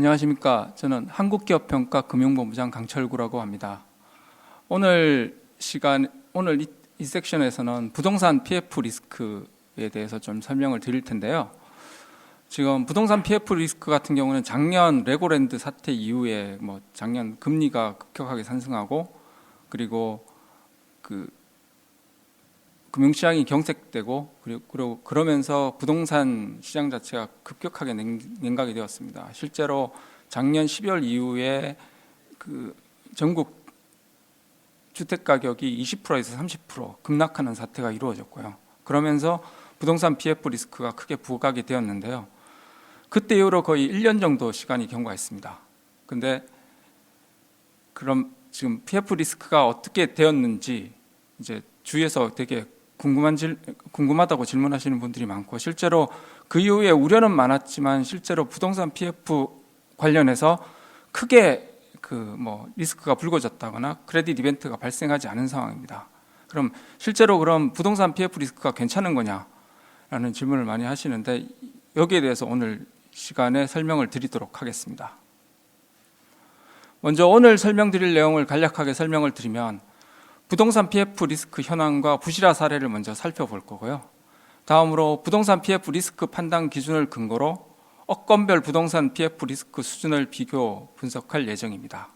안녕하십니까. 저는 한국기업평가 금융본부장 강철구라고 합니다. 오늘 이 섹션에서는 부동산 PF 리스크에 대해서 좀 설명을 드릴 텐데요. 지금 부동산 PF 리스크 같은 경우는 작년 레고랜드 사태 이후에 작년 금리가 급격하게 상승하고 그리고 금융시장이 경색되고 그리고 그러면서 부동산 시장 자체가 급격하게 냉각이 되었습니다. 실제로 작년 12월 이후에 전국 주택 가격이 20%에서 30% 급락하는 사태가 이루어졌고요. 그러면서 부동산 PF 리스크가 크게 부각이 되었는데요. 그때 이후로 거의 1년 정도 시간이 경과했습니다. 근데 그럼 지금 PF 리스크가 어떻게 되었는지 이제 주위에서 되게 궁금하다고 질문하시는 분들이 많고, 실제로 그 이후에 우려는 많았지만 실제로 부동산 PF 관련해서 크게 리스크가 불거졌다거나 크레딧 이벤트가 발생하지 않은 상황입니다. 그럼 실제로 부동산 PF 리스크가 괜찮은 거냐라는 질문을 많이 하시는데, 여기에 대해서 오늘 시간에 설명을 드리도록 하겠습니다. 먼저 오늘 설명드릴 내용을 간략하게 설명을 드리면, 부동산 PF 리스크 현황과 부실화 사례를 먼저 살펴볼 거고요. 다음으로 부동산 PF 리스크 판단 기준을 근거로 업건별 부동산 PF 리스크 수준을 비교 분석할 예정입니다.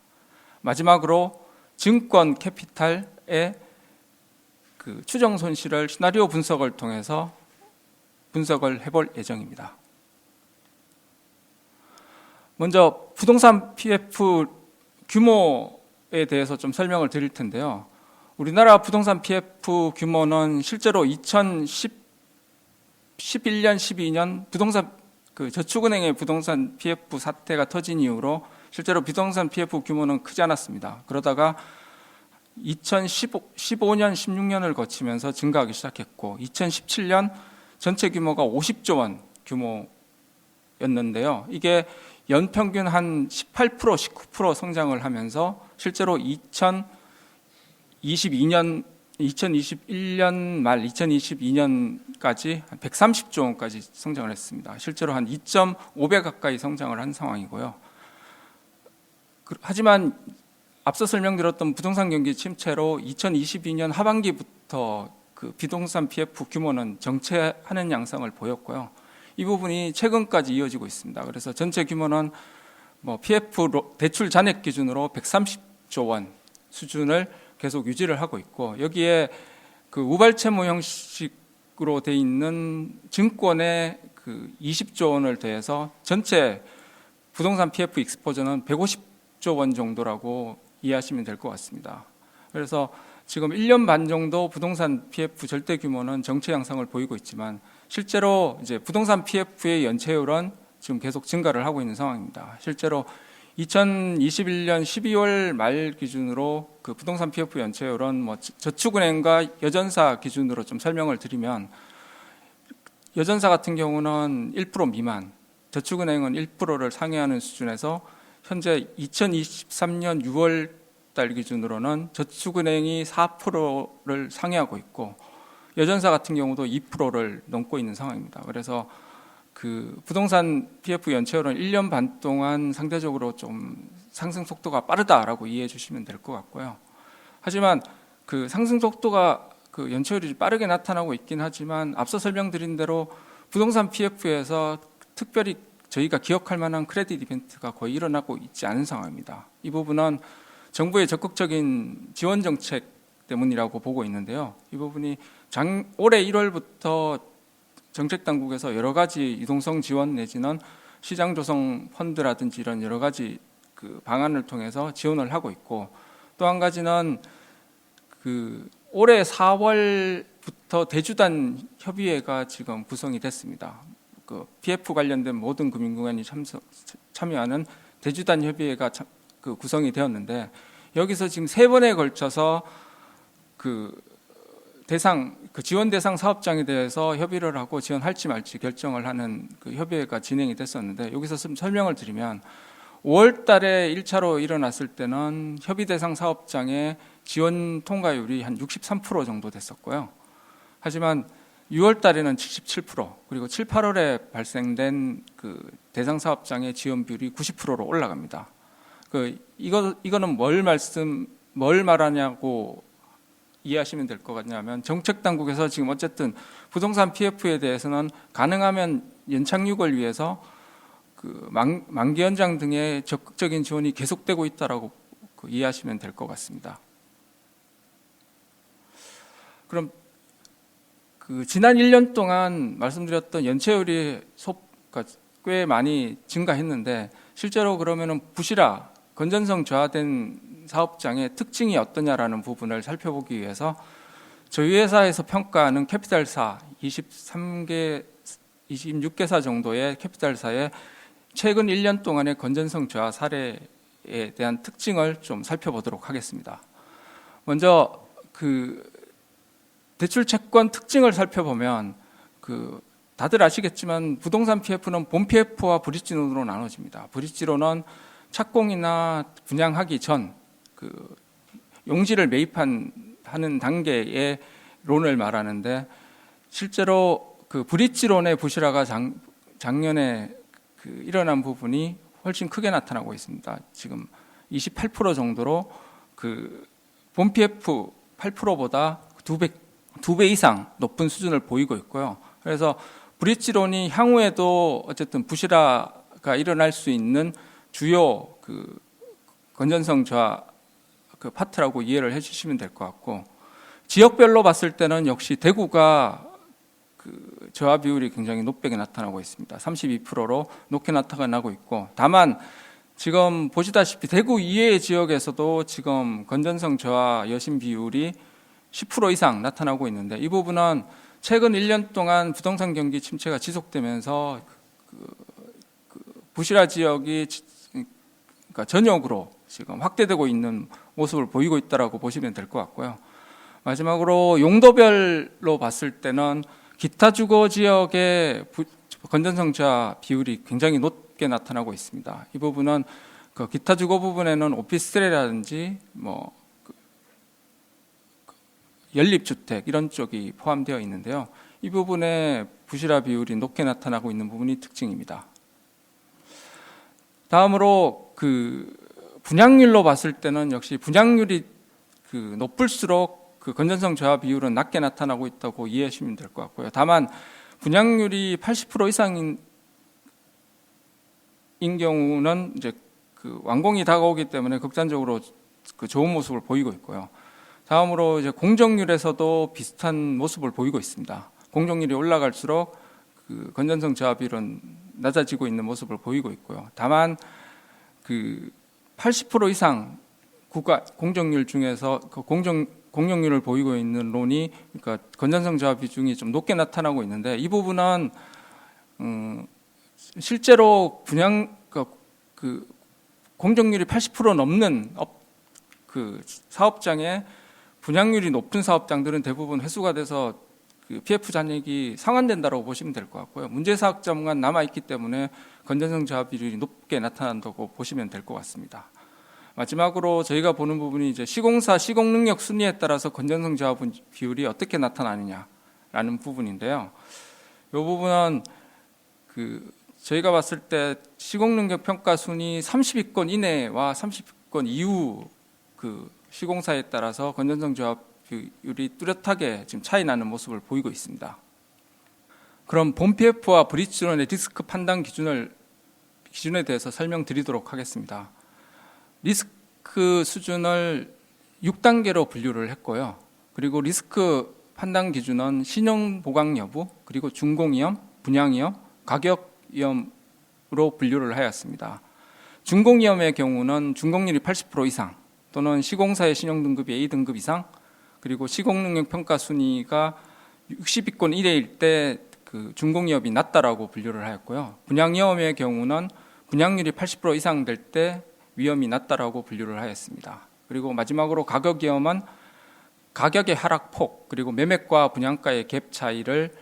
마지막으로 증권 캐피탈의 추정 손실을 시나리오 분석을 통해서 분석을 해볼 예정입니다. 먼저 부동산 PF 규모에 대해서 좀 설명을 드릴 텐데요. 우리나라 부동산 PF 규모는 실제로 2011년, 12년 저축은행의 부동산 PF 사태가 터진 이후로 실제로 부동산 PF 규모는 크지 않았습니다. 그러다가 2015년, 16년을 거치면서 증가하기 시작했고, 2017년 전체 규모가 50조 원 규모였는데요. 이게 연평균 한 18%, 19% 성장을 하면서 실제로 2021년 말 2022년까지 130조 원까지 성장을 했습니다. 실제로 한 2.5배 가까이 성장을 한 상황이고요. 하지만 앞서 설명드렸던 부동산 경기 침체로 2022년 하반기부터 비동산 PF 규모는 정체하는 양상을 보였고요. 이 부분이 최근까지 이어지고 있습니다. 그래서 전체 규모는 PF 대출 잔액 기준으로 130조 원 수준을 계속 유지를 하고 있고, 여기에 우발채무 형식으로 돼 있는 증권의 20조 원을 더해서 전체 부동산 PF 익스포저는 150조 원 정도라고 이해하시면 될 것 같습니다. 그래서 지금 1년 반 정도 부동산 PF 절대 규모는 정체 양상을 보이고 있지만, 실제로 이제 부동산 PF의 연체율은 지금 계속 증가를 하고 있는 상황입니다. 실제로 2021년 12월 말 기준으로 부동산 PF 연체율은 저축은행과 여전사 기준으로 좀 설명을 드리면, 여전사 같은 경우는 1% 미만, 저축은행은 1%를 상회하는 수준에서 현재 2023년 6월 달 기준으로는 저축은행이 4%를 상회하고 있고, 여전사 같은 경우도 2%를 넘고 있는 상황입니다. 그래서 부동산 PF 연체율은 1년 반 동안 상대적으로 좀 상승 속도가 빠르다라고 이해해 주시면 될 것 같고요. 하지만 상승 속도가 연체율이 빠르게 나타나고 있긴 하지만, 앞서 설명드린 대로 부동산 PF에서 특별히 저희가 기억할 만한 크레딧 이벤트가 거의 일어나고 있지 않은 상황입니다. 이 부분은 정부의 적극적인 지원 정책 때문이라고 보고 있는데요. 이 부분이 올해 1월부터 정책 당국에서 여러 가지 유동성 지원 내지는 시장 조성 펀드라든지 이런 여러 가지 방안을 통해서 지원을 하고 있고, 또 한 가지는 올해 4월부터 대주단 협의회가 지금 구성이 됐습니다. PF 관련된 모든 금융기관이 참여하는 대주단 협의회가 구성이 되었는데, 여기서 지금 3번에 걸쳐서 지원 대상 사업장에 대해서 협의를 하고 지원할지 말지 결정을 하는 협의회가 진행이 됐었는데, 여기서 좀 설명을 드리면, 5월 달에 1차로 일어났을 때는 협의 대상 사업장의 지원 통과율이 한 63% 정도 됐었고요. 하지만 6월 달에는 77%, 그리고 7, 8월에 발생된 그 대상 사업장의 지원 비율이 90%로 올라갑니다. 이거는 뭘 말하냐고 이해하시면 될 것 같냐면, 정책 당국에서 지금 어쨌든 부동산 PF에 대해서는 가능하면 연착륙을 위해서 그 만기 연장 등의 적극적인 지원이 계속되고 있다라고 이해하시면 될 것 같습니다. 그럼 그 지난 1년 동안 말씀드렸던 연체율이 꽤 많이 증가했는데, 실제로 그러면은 부실화, 건전성 저하된 사업장의 특징이 어떠냐라는 부분을 살펴보기 위해서 저희 회사에서 평가하는 캐피탈사 26개사 정도의 캐피탈사의 최근 1년 동안의 건전성 저하 사례에 대한 특징을 좀 살펴보도록 하겠습니다. 먼저 그 대출 채권 특징을 살펴보면 다들 아시겠지만 부동산 PF는 본 PF와 브릿지론으로 나눠집니다. 브릿지론은 착공이나 분양하기 전 용지를 매입하는 단계의 론을 말하는데, 실제로 그 브릿지론의 부실화가 작년에 일어난 부분이 훨씬 크게 나타나고 있습니다. 지금 28% 정도로 본 PF 8%보다 두 배 이상 높은 수준을 보이고 있고요. 그래서 브릿지론이 향후에도 어쨌든 부실화가 일어날 수 있는 주요 건전성 저하 파트라고 이해를 해주시면 될 것 같고, 지역별로 봤을 때는 역시 대구가 저하 비율이 굉장히 높게 나타나고 있습니다. 32%로 높게 나타나고 있고, 다만 지금 보시다시피 대구 이외의 지역에서도 지금 건전성 저하 여신 비율이 10% 이상 나타나고 있는데, 이 부분은 최근 1년 동안 부동산 경기 침체가 지속되면서 부실화 지역이 그러니까 전역으로 지금 확대되고 있는 모습을 보이고 있다라고 보시면 될 것 같고요. 마지막으로 용도별로 봤을 때는 기타 주거 지역의 건전성 저하 비율이 굉장히 높게 나타나고 있습니다. 이 부분은 기타 주거 부분에는 오피스텔이라든지 연립주택 이런 쪽이 포함되어 있는데요. 이 부분에 부실화 비율이 높게 나타나고 있는 부분이 특징입니다. 다음으로 분양률로 봤을 때는 역시 분양률이 높을수록 건전성 저하 비율은 낮게 나타나고 있다고 이해하시면 될 것 같고요. 다만 분양률이 80% 이상인 경우는 이제 완공이 다가오기 때문에 극단적으로 좋은 모습을 보이고 있고요. 다음으로 이제 공정률에서도 비슷한 모습을 보이고 있습니다. 공정률이 올라갈수록 건전성 저하 비율은 낮아지고 있는 모습을 보이고 있고요. 다만 80% 이상 공정률 중에서 공정률을 보이고 있는 론이 건전성 저하 비중이 좀 높게 나타나고 있는데, 이 부분은 실제로 공정률이 80% 넘는 사업장에 분양률이 높은 사업장들은 대부분 회수가 돼서 PF 잔액이 상환된다고 보시면 될 것 같고요. 문제 사업장만 남아있기 때문에 건전성 저하 비율이 높게 나타난다고 보시면 될 것 같습니다. 마지막으로 저희가 보는 부분이 이제 시공사 시공 능력 순위에 따라서 건전성 저하 비율이 어떻게 나타나느냐라는 부분인데요. 이 부분은 저희가 봤을 때 시공 능력 평가 순위 30위권 이내와 30위권 이후 시공사에 따라서 건전성 저하 비율이 뚜렷하게 지금 차이 나는 모습을 보이고 있습니다. 그럼 본 PF와 브릿지론의 리스크 판단 기준에 대해서 설명드리도록 하겠습니다. 리스크 수준을 6단계로 분류를 했고요. 그리고 리스크 판단 기준은 신용 보강 여부, 그리고 준공위험, 분양위험, 가격위험으로 분류를 하였습니다. 준공위험의 경우는 준공률이 80% 이상 또는 시공사의 신용등급이 A등급 이상, 그리고 시공능력 평가 순위가 60위권 이내일 때 준공위험이 낮다라고 분류를 하였고요. 분양위험의 경우는 분양률이 80% 이상 될 때 위험이 낮다라고 분류를 하였습니다. 그리고 마지막으로 가격위험은 가격의 하락폭, 그리고 매매가 분양가의 갭 차이를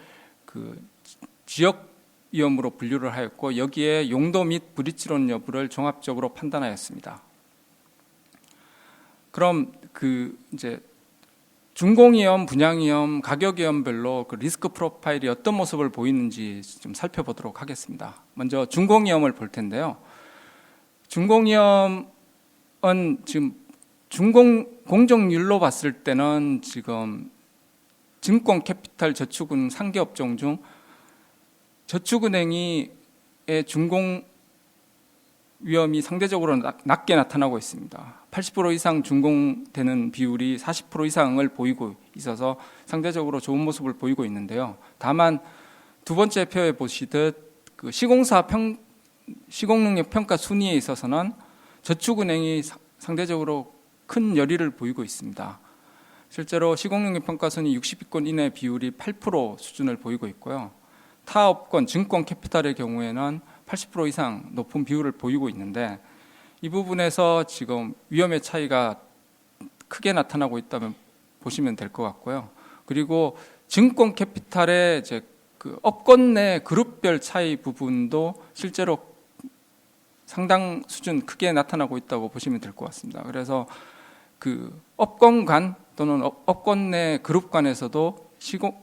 지역 위험으로 분류를 하였고, 여기에 용도 및 브릿지론 여부를 종합적으로 판단하였습니다. 그럼 이제 준공위험, 분양위험, 가격위험별로 그 리스크 프로파일이 어떤 모습을 보이는지 좀 살펴보도록 하겠습니다. 먼저 준공위험을 볼 텐데요. 준공위험은 지금 공정률로 봤을 때는 지금 증권, 캐피탈, 저축은 3개 업종 중 저축은행의 준공 위험이 상대적으로 낮게 나타나고 있습니다. 80% 이상 준공되는 비율이 40% 이상을 보이고 있어서 상대적으로 좋은 모습을 보이고 있는데요. 다만 두 번째 표에 보시듯 그 시공능력 평가 순위에 있어서는 저축은행이 상대적으로 큰 열의를 보이고 있습니다. 실제로 시공능력 평가 순위 60위권 이내 비율이 8% 수준을 보이고 있고요. 타 업권, 증권, 캐피탈의 경우에는 80% 이상 높은 비율을 보이고 있는데 이 부분에서 지금 위험의 차이가 크게 나타나고 있다면 보시면 될 것 같고요. 그리고 증권 캐피탈의 이제 그 업권 내 그룹별 차이 부분도 실제로 상당 수준 크게 나타나고 있다고 보시면 될 것 같습니다. 그래서 그 업권 간 또는 업권 내 그룹 간에서도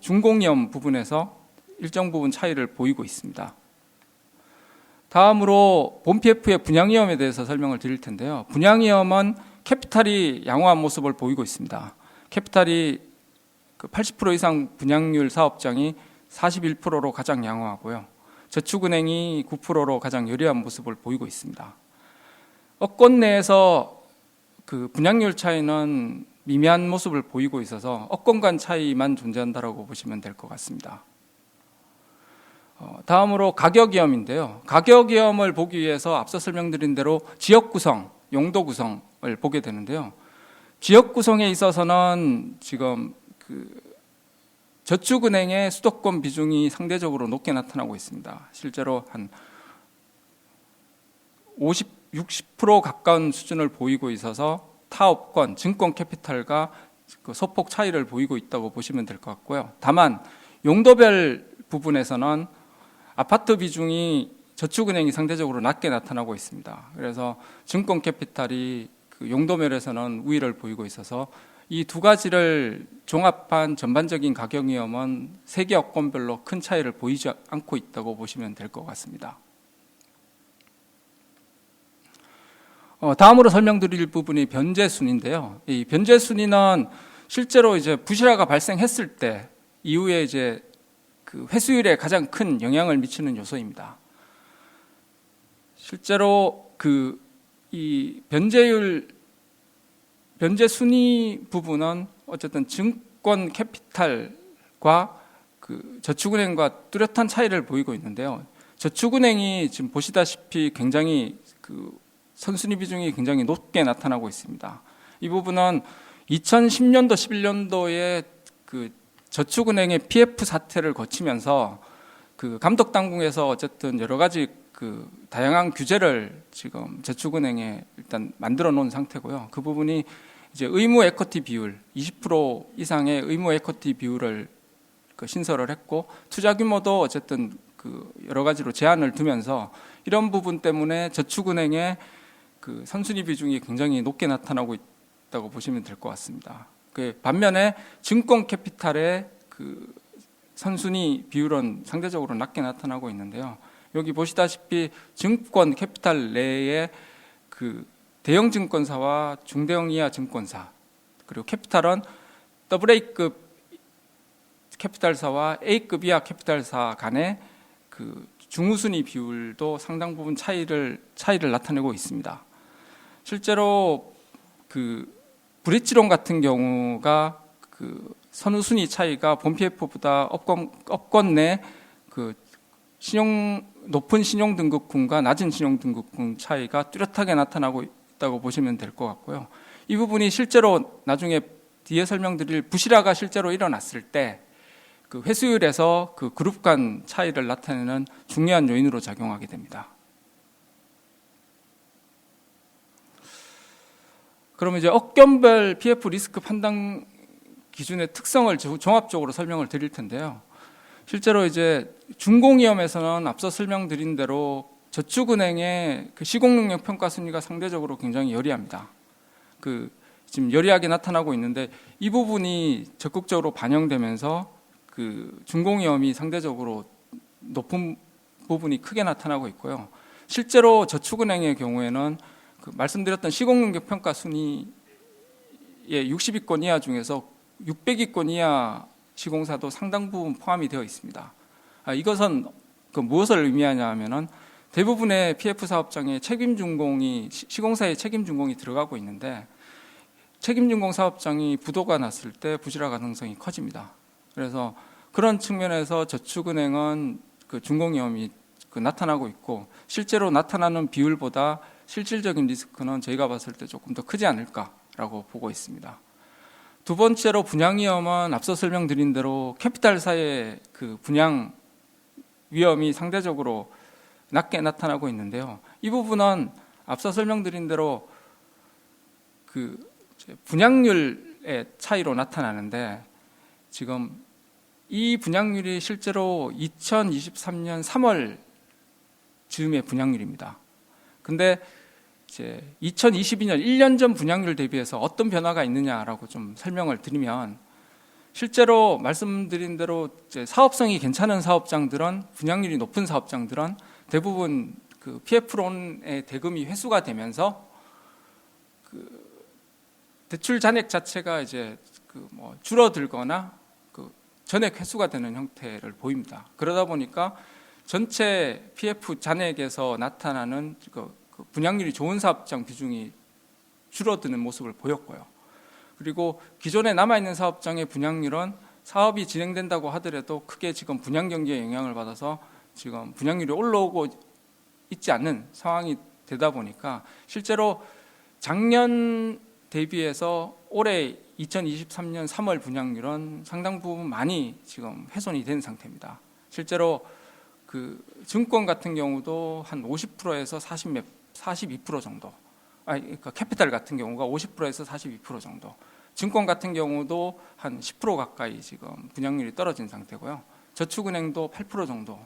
준공위험 부분에서 일정 부분 차이를 보이고 있습니다. 다음으로 본 PF의 분양위험에 대해서 설명을 드릴 텐데요. 분양위험은 캐피탈이 양호한 모습을 보이고 있습니다. 캐피탈이 80% 이상 분양률 사업장이 41%로 가장 양호하고요. 저축은행이 9%로 가장 유리한 모습을 보이고 있습니다. 업권 내에서 그 분양률 차이는 미미한 모습을 보이고 있어서 업권 간 차이만 존재한다고 보시면 될 것 같습니다. 다음으로 가격위험인데요. 가격위험을 보기 위해서 앞서 설명드린 대로 지역 구성, 용도 구성을 보게 되는데요. 지역 구성에 있어서는 지금 그 저축은행의 수도권 비중이 상대적으로 높게 나타나고 있습니다. 실제로 한 60% 가까운 수준을 보이고 있어서 타업권, 증권 캐피탈과 그 소폭 차이를 보이고 있다고 보시면 될 것 같고요. 다만 용도별 부분에서는 아파트 비중이 저축은행이 상대적으로 낮게 나타나고 있습니다. 그래서 증권 캐피탈이 그 용도면에서는 우위를 보이고 있어서 이 두 가지를 종합한 전반적인 가격 위험은 세개 업권별로 큰 차이를 보이지 않고 있다고 보시면 될 것 같습니다. 다음으로 설명드릴 부분이 변제 순위인데요. 이 변제 순위는 실제로 이제 부실화가 발생했을 때 이후에 이제 그 회수율에 가장 큰 영향을 미치는 요소입니다. 실제로 이 변제 순위 부분은 어쨌든 증권 캐피탈과 그 저축은행과 뚜렷한 차이를 보이고 있는데요. 저축은행이 지금 보시다시피 굉장히 그 선순위 비중이 굉장히 높게 나타나고 있습니다. 이 부분은 2010년도, 11년도에 그 저축은행의 PF 사태를 거치면서 그 감독 당국에서 어쨌든 여러 가지 그 다양한 규제를 지금 저축은행에 일단 만들어 놓은 상태고요. 그 부분이 이제 의무 에쿼티 비율 20% 이상의 의무 에쿼티 비율을 그 신설을 했고 투자 규모도 어쨌든 그 여러 가지로 제한을 두면서 이런 부분 때문에 저축은행의 그 선순위 비중이 굉장히 높게 나타나고 있다고 보시면 될 것 같습니다. 그 반면에 증권 캐피탈의 그 선순위 비율은 상대적으로 낮게 나타나고 있는데요. 여기 보시다시피 증권 캐피탈 내에 그 대형 증권사와 중대형 이하 증권사 그리고 캐피탈은 AA급 캐피탈사와 A급 이하 캐피탈사 간의 그 중우순위 비율도 상당 부분 차이를 나타내고 있습니다. 실제로 그 브릿지론 같은 경우가 그 선우순위 차이가 본 PF보다 업권 내 그 높은 신용등급군과 낮은 신용등급군 차이가 뚜렷하게 나타나고 있다고 보시면 될 것 같고요. 이 부분이 실제로 나중에 뒤에 설명드릴 부실화가 실제로 일어났을 때 그 회수율에서 그 그룹 간 차이를 나타내는 중요한 요인으로 작용하게 됩니다. 그러면 이제 업견별 PF 리스크 판단 기준의 특성을 종합적으로 설명을 드릴 텐데요. 실제로 이제 준공위험에서는 앞서 설명드린 대로 저축은행의 그 시공능력 평가 순위가 상대적으로 굉장히 유리합니다. 그 지금 여리하게 나타나고 있는데 이 부분이 적극적으로 반영되면서 그 준공위험이 상대적으로 높은 부분이 크게 나타나고 있고요. 실제로 저축은행의 경우에는 그 말씀드렸던 시공능력 평가 순위의 60위권 이하 중에서 600위권 이하 시공사도 상당 부분 포함이 되어 있습니다. 이것은 그 무엇을 의미하냐 하면은 대부분의 PF 사업장에 책임 준공이 시공사의 책임 준공이 들어가고 있는데 책임 준공 사업장이 부도가 났을 때 부실화 가능성이 커집니다. 그래서 그런 측면에서 저축은행은 그 준공 위험이 나타나고 있고 실제로 나타나는 비율보다 실질적인 리스크는 저희가 봤을 때 조금 더 크지 않을까라고 보고 있습니다. 두 번째로 분양 위험은 앞서 설명드린 대로 캐피탈사의 그 분양 위험이 상대적으로 낮게 나타나고 있는데요. 이 부분은 앞서 설명드린 대로 그 분양률의 차이로 나타나는데 지금 이 분양률이 실제로 2023년 3월 즈음의 분양률입니다. 근데 이제 2022년 1년 전 분양률 대비해서 어떤 변화가 있느냐라고 좀 설명을 드리면 실제로 말씀드린 대로 이제 사업성이 괜찮은 사업장들은 분양률이 높은 사업장들은 대부분 그 PF론의 대금이 회수가 되면서 그 대출 잔액 자체가 이제 그 뭐 줄어들거나 그 전액 회수가 되는 형태를 보입니다. 그러다 보니까 전체 PF 잔액에서 나타나는 그 분양률이 좋은 사업장 비중이 줄어드는 모습을 보였고요. 그리고 기존에 남아있는 사업장의 분양률은 사업이 진행된다고 하더라도 크게 지금 분양 경기에 영향을 받아서 지금 분양률이 올라오고 있지 않는 상황이 되다 보니까 실제로 작년 대비해서 올해 2023년 3월 분양률은 상당 부분 많이 지금 훼손이 된 상태입니다. 실제로 그 증권 같은 경우도 한 50%에서 42% 정도, 그러니까 캐피탈 같은 경우가 50%에서 42% 정도, 증권 같은 경우도 한 10% 가까이 지금 분양률이 떨어진 상태고요. 저축은행도 8% 정도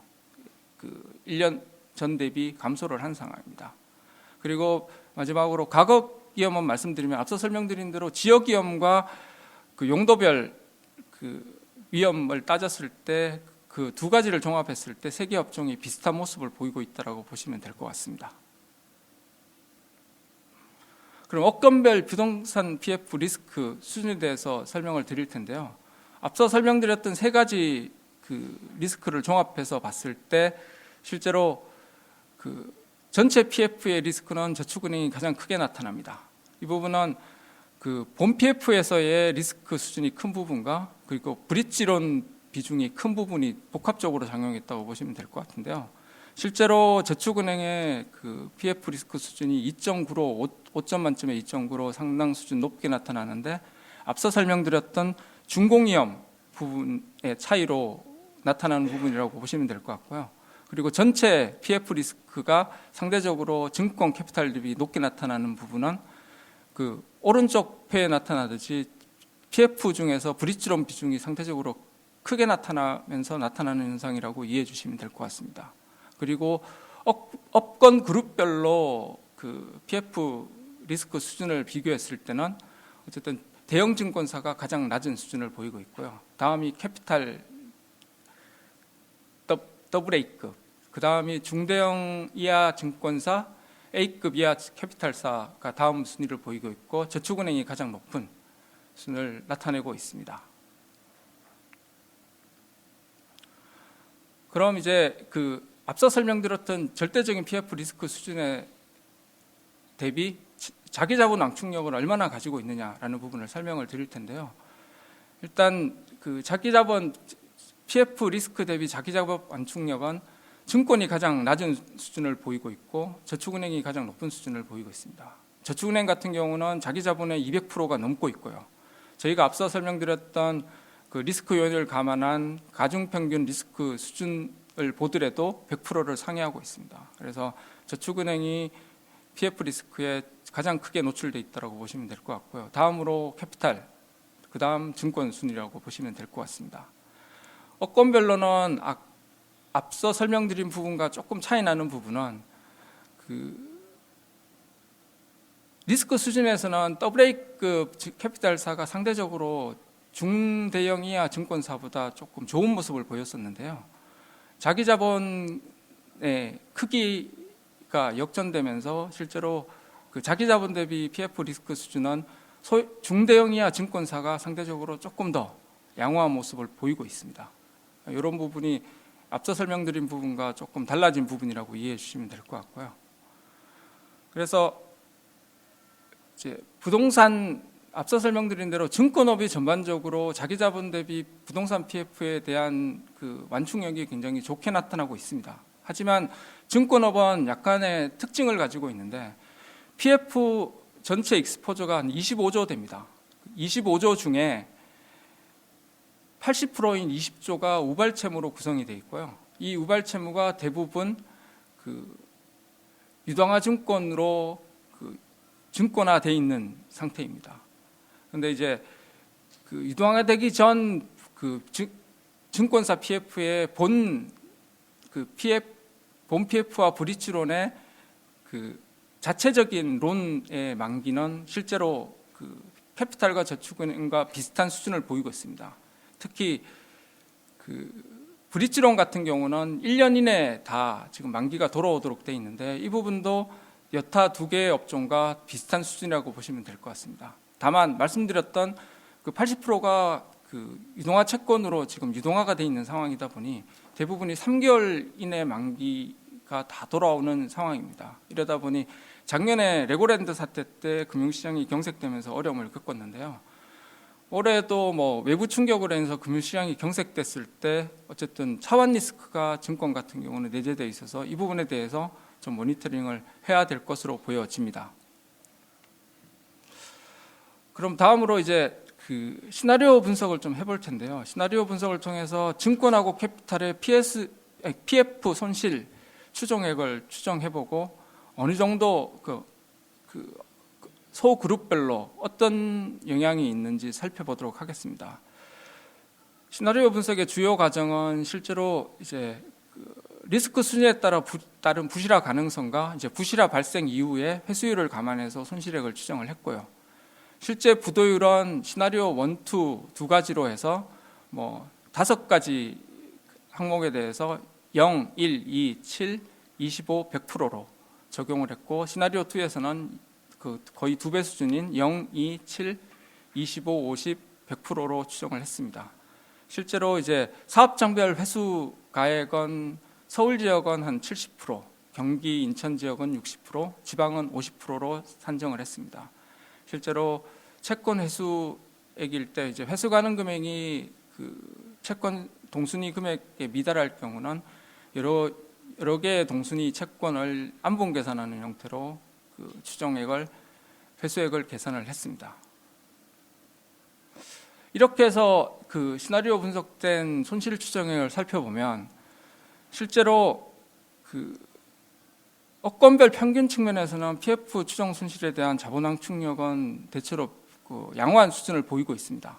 그 1년 전 대비 감소를 한 상황입니다. 그리고 마지막으로 가격 위험은 말씀드리면 앞서 설명드린 대로 지역 위험과 그 용도별 그 위험을 따졌을 때 그 두 가지를 종합했을 때 세 개 업종이 비슷한 모습을 보이고 있다고 보시면 될 것 같습니다. 그럼 업종별 부동산 PF 리스크 수준에 대해서 설명을 드릴 텐데요. 앞서 설명드렸던 세 가지 그 리스크를 종합해서 봤을 때 실제로 그 전체 PF의 리스크는 저축은행이 가장 크게 나타납니다. 이 부분은 그 본 PF에서의 리스크 수준이 큰 부분과 그리고 브릿지론 비중이 큰 부분이 복합적으로 작용했다고 보시면 될 것 같은데요. 실제로 저축은행의 그 PF 리스크 수준이 2.9로 5점 만점에 2.9로 상당 수준 높게 나타나는데 앞서 설명드렸던 준공위험 부분의 차이로 나타나는 부분이라고 보시면 될 것 같고요. 그리고 전체 PF 리스크가 상대적으로 증권 캐피탈 대비 높게 나타나는 부분은 그 오른쪽 표에 나타나듯이 PF 중에서 브릿지론 비중이 상대적으로 크게 나타나면서 나타나는 현상이라고 이해해 주시면 될 것 같습니다. 그리고 업권 그룹별로 그 PF 리스크 수준을 비교했을 때는 어쨌든 대형 증권사가 가장 낮은 수준을 보이고 있고요. 다음이 캐피탈 AA급, 그 다음이 중대형 이하 증권사 A급 이하 캐피탈사가 다음 순위를 보이고 있고 저축은행이 가장 높은 순을 나타내고 있습니다. 그럼 이제 그 앞서 설명드렸던 절대적인 PF 리스크 수준에 대비 자기자본 왕축력을 얼마나 가지고 있느냐라는 부분을 설명을 드릴 텐데요. 일단 그 자기자본 PF 리스크 대비 자기자본 완축력은 증권이 가장 낮은 수준을 보이고 있고 저축은행이 가장 높은 수준을 보이고 있습니다. 저축은행 같은 경우는 자기자본의 200%가 넘고 있고요. 저희가 앞서 설명드렸던 그 리스크 요인을 감안한 가중평균 리스크 수준을 보더라도 100%를 상회하고 있습니다. 그래서 저축은행이 PF 리스크에 가장 크게 노출되어 있다고 보시면 될 것 같고요. 다음으로 캐피탈, 그 다음 증권 순위라고 보시면 될 것 같습니다. 업권별로는 앞서 설명드린 부분과 조금 차이 나는 부분은 그 리스크 수준에서는 A급 캐피탈사가 상대적으로 중대형 이하 증권사보다 조금 좋은 모습을 보였었는데요. 자기 자본의 크기가 역전되면서 실제로 그 자기 자본 대비 PF 리스크 수준은 중대형 이하 증권사가 상대적으로 조금 더 양호한 모습을 보이고 있습니다. 이런 부분이 앞서 설명드린 부분과 조금 달라진 부분이라고 이해해 주시면 될 것 같고요. 그래서 이제 부동산 앞서 설명드린 대로 증권업이 전반적으로 자기 자본 대비 부동산 PF에 대한 그 완충력이 굉장히 좋게 나타나고 있습니다. 하지만 증권업은 약간의 특징을 가지고 있는데 PF 전체 익스포저가 한 25조 됩니다. 25조 중에 80%인 20조가 우발채무로 구성이 되어 있고요. 이 우발채무가 대부분 그 유동화 증권으로 그 증권화되어 있는 상태입니다. 그런데 이제 그 유동화되기 전 그 증권사 PF의 본 PF와 브릿지론의 그 자체적인 론의 만기는 실제로 그 캐피탈과 저축은행과 비슷한 수준을 보이고 있습니다. 특히 그 브릿지론 같은 경우는 1년 이내에 다 지금 만기가 돌아오도록 되어 있는데 이 부분도 여타 두 개의 업종과 비슷한 수준이라고 보시면 될 것 같습니다. 다만 말씀드렸던 그 80%가 그 유동화 채권으로 지금 유동화가 되어 있는 상황이다 보니 대부분이 3개월 이내 만기가 다 돌아오는 상황입니다. 이러다 보니 작년에 레고랜드 사태 때 금융시장이 경색되면서 어려움을 겪었는데요. 올해도 뭐 외부 충격으로 인해서 금융시장이 경색됐을 때 어쨌든 차환 리스크가 증권 같은 경우는 내재되어 있어서 이 부분에 대해서 좀 모니터링을 해야 될 것으로 보여집니다. 그럼 다음으로 이제 그 시나리오 분석을 좀 해볼 텐데요. 시나리오 분석을 통해서 증권하고 캐피탈의 PF 손실 추정액을 추정해보고 어느 정도 소그룹별로 어떤 영향이 있는지 살펴보도록 하겠습니다. 시나리오 분석의 주요 과정은 실제로 이제 리스크 수준에 따른 부실화 가능성과 이제 부실화 발생 이후에 회수율을 감안해서 손실액을 추정을 했고요. 실제 부도율은 시나리오 1, 2 두 가지로 해서 뭐 5가지 항목에 대해서 0, 1, 2, 7, 25, 100%로 적용을 했고 시나리오 2에서는 그 거의 2배 수준인 0, 2, 7, 25, 50, 100%로 추정을 했습니다. 실제로 이제 사업장별 회수 가액은 서울 지역은 한 70%, 경기 인천 지역은 60%, 지방은 50%로 산정을 했습니다. 실제로 채권 회수액일 때 이제 회수 가능 금액이 그 채권 동순위 금액에 미달할 경우는 여러 개의 동순위 채권을 안분 계산하는 형태로 그 추정액을 회수액을 계산을 했습니다. 이렇게 해서 그 시나리오 분석된 손실 추정액을 살펴보면 실제로 그 업권별 평균 측면에서는 PF 추정 손실에 대한 자본항축력은 대체로 그 양호한 수준을 보이고 있습니다.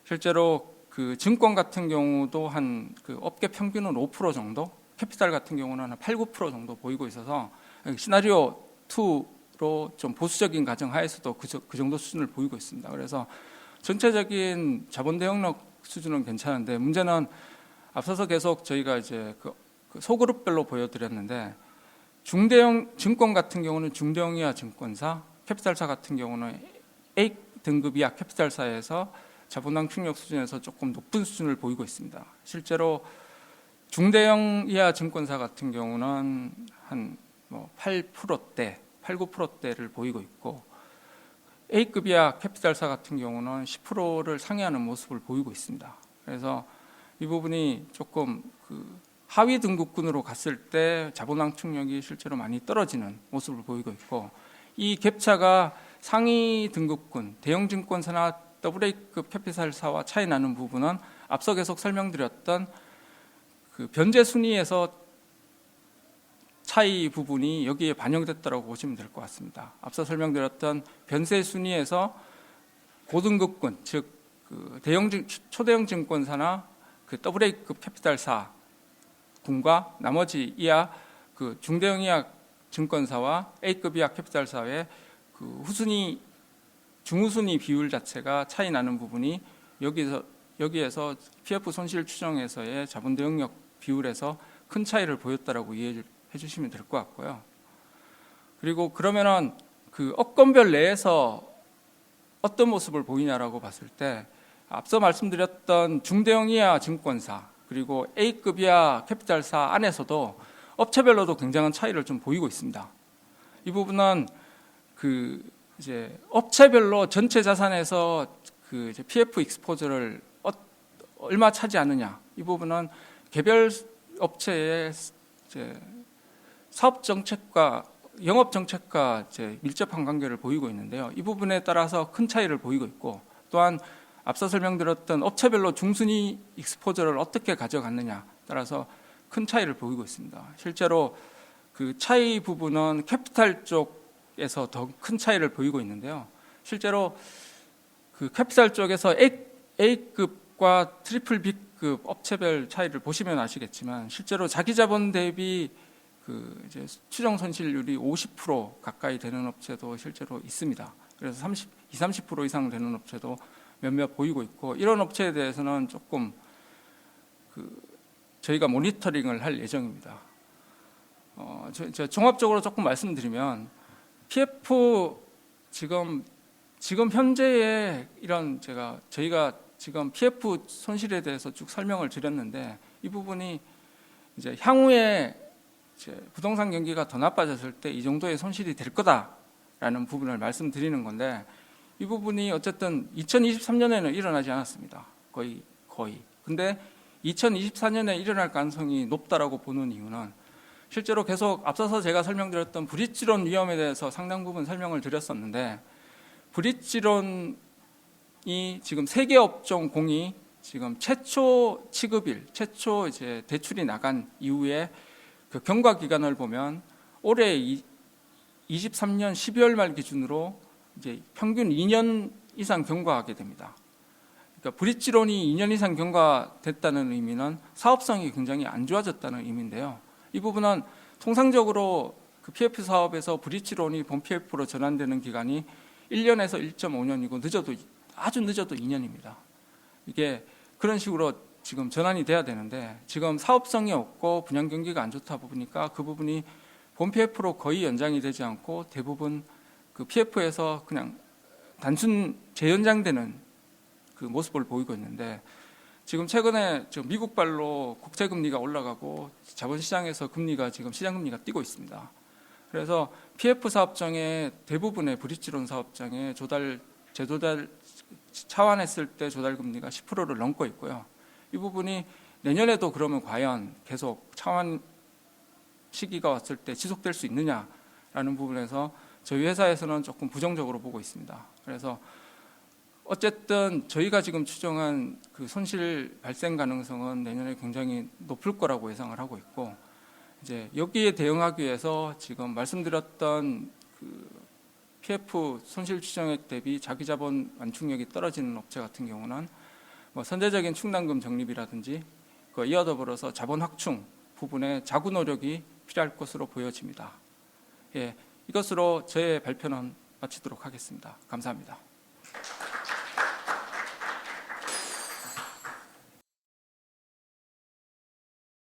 실제로 그 증권 같은 경우도 한 그 업계 평균은 5% 정도, 캐피탈 같은 경우는 한 8, 9% 정도 보이고 있어서 시나리오 2로 좀 보수적인 가정 하에서도 그 정도 수준을 보이고 있습니다. 그래서 전체적인 자본 대응력 수준은 괜찮은데 문제는 앞서서 계속 저희가 이제 그 소그룹별로 보여드렸는데 중대형 증권 같은 경우는 중대형 이하 증권사, 캐피탈사 같은 경우는 A 등급 이하 캐피탈사에서 자본항축력 수준에서 조금 높은 수준을 보이고 있습니다. 실제로 중대형 이하 증권사 같은 경우는 한 8%대, 8, 9%대를 보이고 있고 A급 이하 캐피탈사 같은 경우는 10%를 상회하는 모습을 보이고 있습니다. 그래서 이 부분이 조금 그 하위 등급군으로 갔을 때 자본항축력이 실제로 많이 떨어지는 모습을 보이고 있고 이 갭차가 상위 등급군, 대형 증권사나 AA급 캐피탈사와 차이 나는 부분은 앞서 계속 설명드렸던 그 변제 순위에서 차이 부분이 여기에 반영됐다고 보시면 될 것 같습니다. 앞서 설명드렸던 변제 순위에서 고등급군, 즉 그 초대형 증권사나 그 AA급 캐피탈사 군과 나머지 이하 그 중대형 이하 증권사와 A급 이하 캐피탈사의 그 후순위 중후순위 비율 자체가 차이 나는 부분이 여기에서 PF 손실 추정에서의 자본 대응력 비율에서 큰 차이를 보였다라고 이해해 주시면 될 것 같고요. 그리고 그러면은 그 업권별 내에서 어떤 모습을 보이냐라고 봤을 때 앞서 말씀드렸던 중대형 이하 증권사 그리고 A급 이하 캐피탈사 안에서도 업체별로도 굉장한 차이를 좀 보이고 있습니다. 이 부분은 그 이제 업체별로 전체 자산에서 그 이제 PF 익스포저를 얼마 차지하느냐 이 부분은 개별 업체의 이제 사업 정책과 영업 정책과 이제 밀접한 관계를 보이고 있는데요. 이 부분에 따라서 큰 차이를 보이고 있고 또한 앞서 설명드렸던 업체별로 중순위 익스포저를 어떻게 가져갔느냐 따라서 큰 차이를 보이고 있습니다. 실제로 그 차이 부분은 캐피탈 쪽에서 더 큰 차이를 보이고 있는데요. 실제로 그 캐피탈 쪽에서 A급과 트리플 B급 업체별 차이를 보시면 아시겠지만 실제로 자기 자본 대비 그 이제 추정 손실률이 50% 가까이 되는 업체도 실제로 있습니다. 그래서 30% 이상 되는 업체도 몇몇 보이고 있고 이런 업체에 대해서는 조금 그 저희가 모니터링을 할 예정입니다. 종합적으로 조금 말씀드리면 PF 지금 현재의 이런 저희가 지금 PF 손실에 대해서 쭉 설명을 드렸는데 이 부분이 이제 향후에 이제 부동산 경기가 더 나빠졌을 때 이 정도의 손실이 될 거다라는 부분을 말씀드리는 건데 이 부분이 어쨌든 2023년에는 일어나지 않았습니다. 거의. 근데 2024년에 일어날 가능성이 높다라고 보는 이유는 실제로 계속 앞서서 제가 설명드렸던 브릿지론 위험에 대해서 상당 부분 설명을 드렸었는데 브릿지론이 지금 세계 업종 공이 지금 최초 취급일, 최초 이제 대출이 나간 이후에 그 경과 기간을 보면 올해 23년 12월 말 기준으로 이제 평균 2년 이상 경과하게 됩니다. 그러니까 브릿지론이 2년 이상 경과됐다는 의미는 사업성이 굉장히 안 좋아졌다는 의미인데요. 이 부분은 통상적으로 그 PF 사업에서 브릿지론이 본 PF로 전환되는 기간이 1년에서 1.5년이고 아주 늦어도 2년입니다. 이게 그런 식으로 지금 전환이 돼야 되는데 지금 사업성이 없고 분양 경기가 안 좋다 보니까 그 부분이 본 PF로 거의 연장이 되지 않고 대부분 그 PF에서 그냥 단순 재연장되는 그 모습을 보이고 있는데 지금 최근에 미국발로 국채 금리가 올라가고 자본시장에서 금리가 지금 시장 금리가 뛰고 있습니다. 그래서 PF 사업장의 대부분의 브릿지론 사업장의 재조달 차환했을 때 조달 금리가 10%를 넘고 있고요. 이 부분이 내년에도 그러면 과연 계속 차환 시기가 왔을 때 지속될 수 있느냐라는 부분에서 저희 회사에서는 조금 부정적으로 보고 있습니다. 그래서 어쨌든 저희가 지금 추정한 그 손실 발생 가능성은 내년에 굉장히 높을 거라고 예상을 하고 있고 이제 여기에 대응하기 위해서 지금 말씀드렸던 그 PF 손실 추정액 대비 자기 자본 완충력이 떨어지는 업체 같은 경우는 뭐 선제적인 충당금 적립이라든지 이와 더불어서 자본 확충 부분에 자구 노력이 필요할 것으로 보여집니다. 예, 이것으로 제 발표는 마치도록 하겠습니다. 감사합니다.